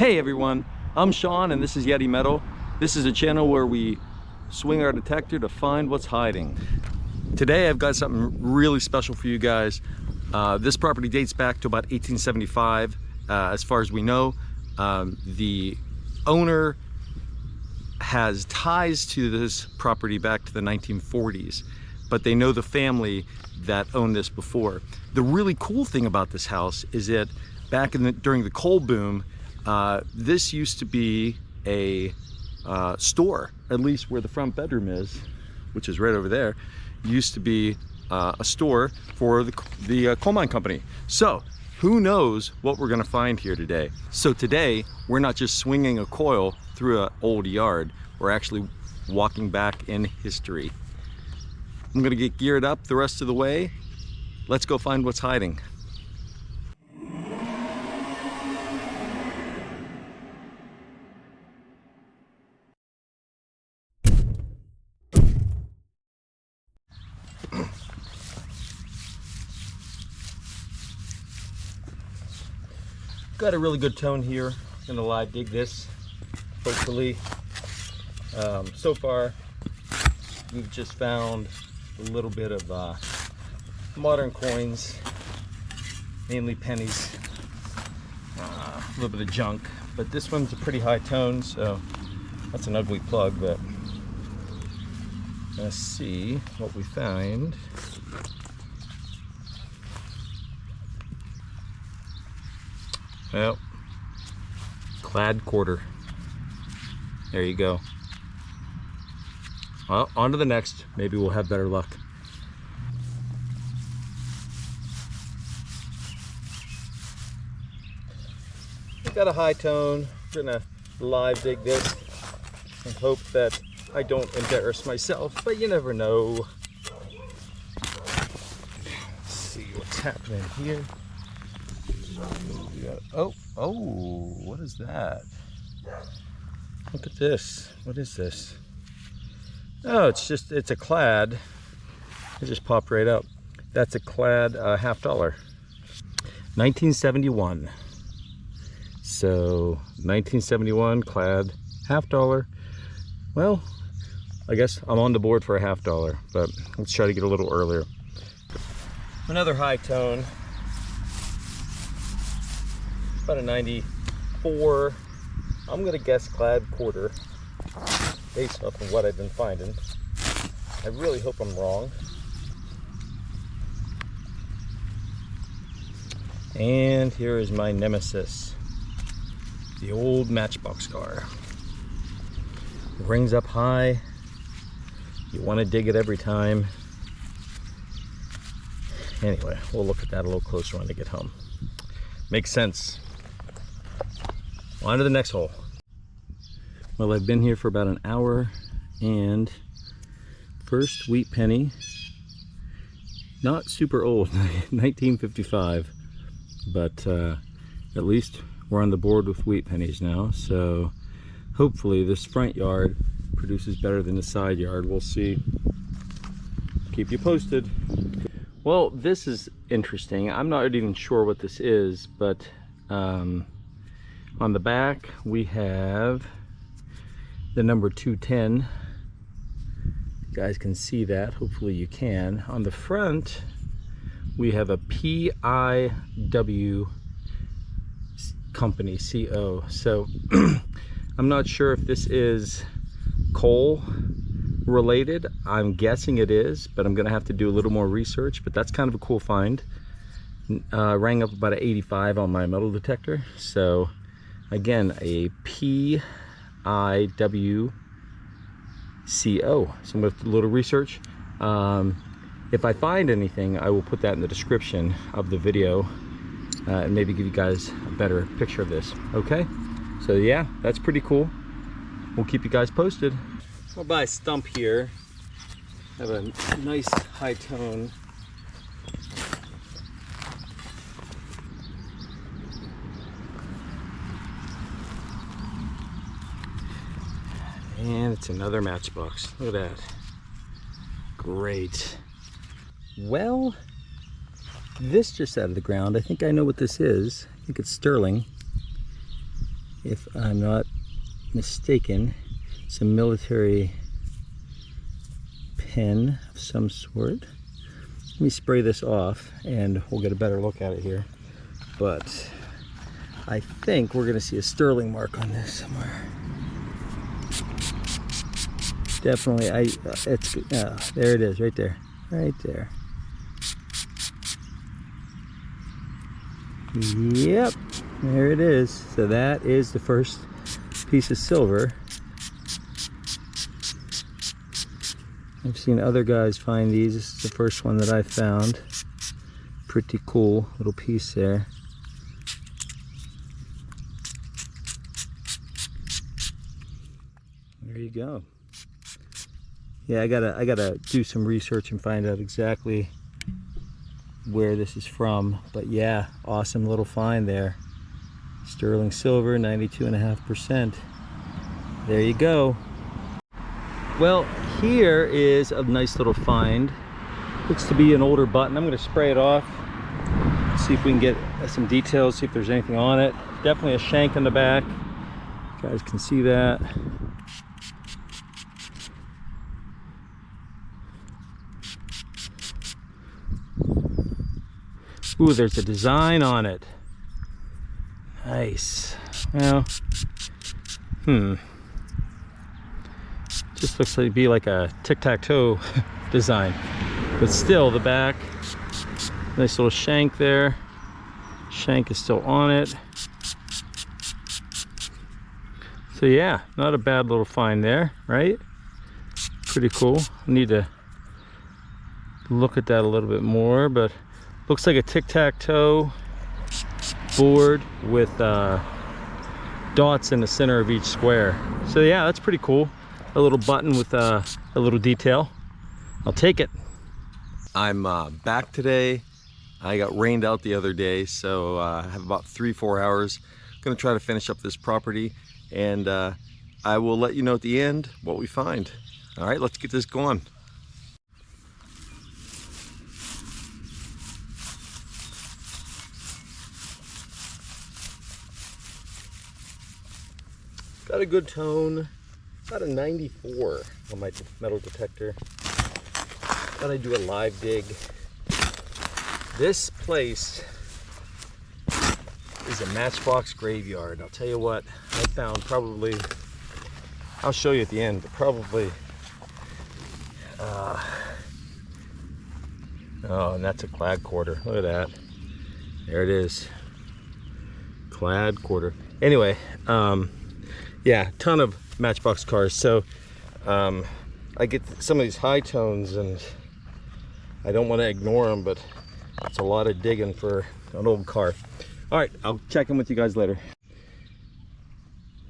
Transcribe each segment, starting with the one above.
Hey everyone, I'm Shawn and this is Yeti Metal. This is a channel where we swing our detector to find what's hiding. Today I've got something really special for you guys. This property dates back to about 1875 as far as we know. The owner has ties to this property back to the 1940s, but they know the family that owned this before. The really cool thing about this house is that back during the coal boom, this used to be a store, at least where the front bedroom is, which is right over there, used to be a store for the coal mine company. So who knows what we're gonna find here today. So today, we're not just swinging a coil through an old yard, we're actually walking back in history. I'm gonna get geared up the rest of the way. Let's go find what's hiding. Got a really good tone here. Gonna live dig this, hopefully. So far, we've just found a little bit of modern coins, mainly pennies, a little bit of junk, but this one's a pretty high tone, so that's an ugly plug, but let's see what we find. Well, Clad quarter. There you go. Well, on to the next. Maybe we'll have better luck. We got a high tone. We're gonna live dig this and hope that I don't embarrass myself, but you never know. Let's see what's happening here. Oh, what is that? Look at this. What is this? Oh, it's a Clad. It just popped right up. That's a Clad $50. 1971. So 1971 Clad $50. Well, I guess I'm on the board for a $50, but let's try to get a little earlier. Another high tone. About a 94. I'm gonna guess Clad quarter based off of what I've been finding. I really hope I'm wrong. And here is my nemesis, the old Matchbox Car. Rings up high. You want to dig it every time. Anyway, we'll look at that a little closer when I get home. Makes sense. On to the next hole. Well, I've been here for about an hour, and first wheat penny, not super old, 1955, but at least we're on the board with wheat pennies now, so hopefully this front yard produces better than the side yard. We'll see. Keep you posted. Well, this is interesting. I'm not even sure what this is, but on the back we have the number 210. You guys can see that, hopefully you can. On the front we have a PIW Company, CO. So I'm not sure if this is coal related. I'm guessing it is, but I'm gonna have to do a little more research, but that's kind of a cool find. Rang up about an 85 on my metal detector. So again, a PIW CO. So I'm going to do a little research. If I find anything, I will put that in the description of the video and maybe give you guys a better picture of this. Okay? So yeah, that's pretty cool. We'll keep you guys posted. I'll buy a stump here. Have a nice high tone. And it's another matchbox. Look at that. Great. Well, this just out of the ground. I think I know what this is. I think it's sterling. if I'm not mistaken, it's a military pen of some sort. Let me spray this off and we'll get a better look at it here. But I think we're going to see a sterling mark on this somewhere. Definitely, there it is, right there, right there. Yep, there it is. So that is the first piece of silver. I've seen other guys find these. This is the first one that I found. Pretty cool little piece there. There you go. Yeah, I gotta do some research and find out exactly where this is from. But yeah, awesome little find there. Sterling silver, 92.5%. There you go. Well, here is a nice little find. Looks to be an older button. I'm going to spray it off, see if we can get some details, see if there's anything on it. Definitely a shank in the back. You guys can see that. Ooh, there's a design on it. Nice. Well, just looks like it'd be like a tic-tac-toe design. But still, the back, nice little shank there. Shank is still on it. So yeah, not a bad little find there, right? Pretty cool. Need to look at that a little bit more, but looks like a tic-tac-toe board with dots in the center of each square. So yeah, that's pretty cool. A little button with a little detail. I'll take it. I'm back today. I got rained out the other day, so I have about 3-4 hours. I'm gonna try to finish up this property, and I will let you know at the end what we find. All right, let's get this going. Got a good tone, about a 94 on my metal detector. Thought I'd do a live dig. This place is a Matchbox graveyard. I'll tell you what, I found probably, I'll show you at the end, but probably, oh, and that's a Clad quarter. Look at that. There it is. Clad quarter. Anyway, yeah, ton of Matchbox cars. So I get some of these high tones and I don't want to ignore them, but it's a lot of digging for an old car. All right, I'll check in with you guys later.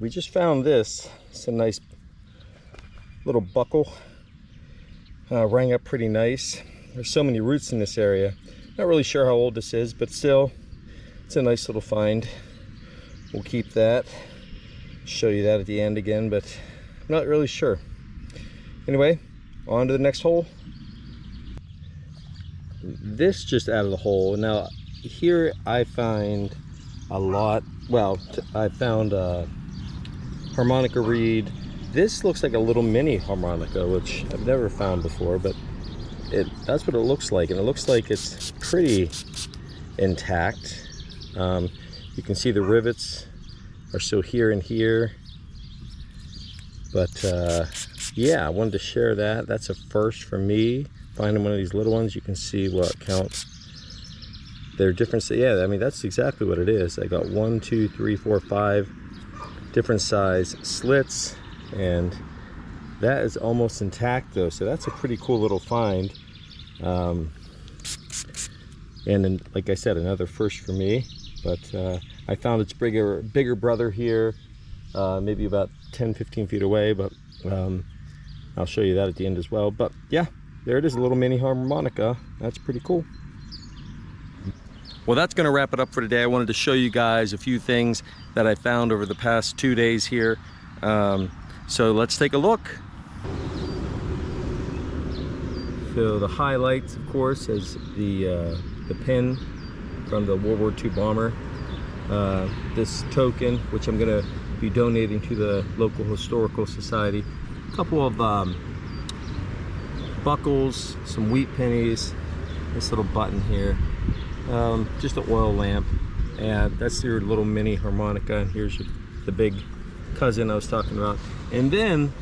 We just found this. It's a nice little buckle. Rang up pretty nice. There's so many roots in this area. Not really sure how old this is, but still, it's a nice little find. We'll keep that. Show you that at the end again, but I'm not really sure. Anyway, on to the next hole. This just out of the hole. Now here I find a lot, well, I found a harmonica reed. This looks like a little mini harmonica, which I've never found before, but that's what it looks like, and it looks like it's pretty intact. You can see the rivets are still here and here, but yeah, I wanted to share that. That's a first for me, finding one of these little ones. You can see what counts. They're different. Yeah, I mean, that's exactly what it is. I got 1, 2, 3, 4, 5 different size slits, and that is almost intact though, so that's a pretty cool little find. And then, like I said, another first for me. But I found its bigger brother here, maybe about 10-15 feet away, but I'll show you that at the end as well. But yeah, there it is, a little mini harmonica. That's pretty cool. Well, that's going to wrap it up for today. I wanted to show you guys a few things that I found over the past 2 days here. So let's take a look. So the highlights, of course, is the pin from the World War II bomber. this token, which I'm gonna be donating to the local historical society. A couple of buckles, some wheat pennies, this little button here, just an oil lamp, and that's your little mini harmonica. And here's the big cousin I was talking about. And then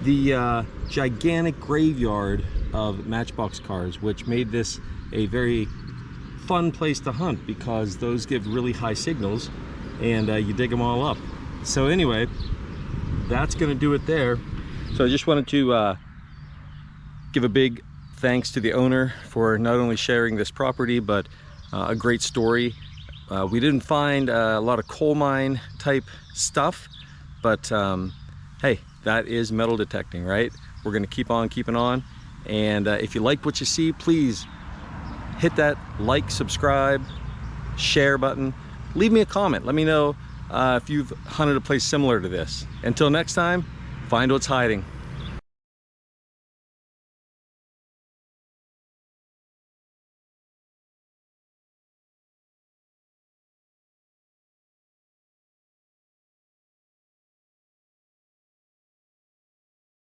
the gigantic graveyard of Matchbox cars, which made this a very fun place to hunt because those give really high signals, and you dig them all up. So anyway, that's gonna do it there. So I just wanted to give a big thanks to the owner for not only sharing this property, but a great story. We didn't find a lot of coal mine type stuff, but hey, that is metal detecting, right? We're gonna keep on keeping on. And if you like what you see, please hit that like, subscribe, share button. Leave me a comment. Let me know if you've hunted a place similar to this. Until next time, find what's hiding.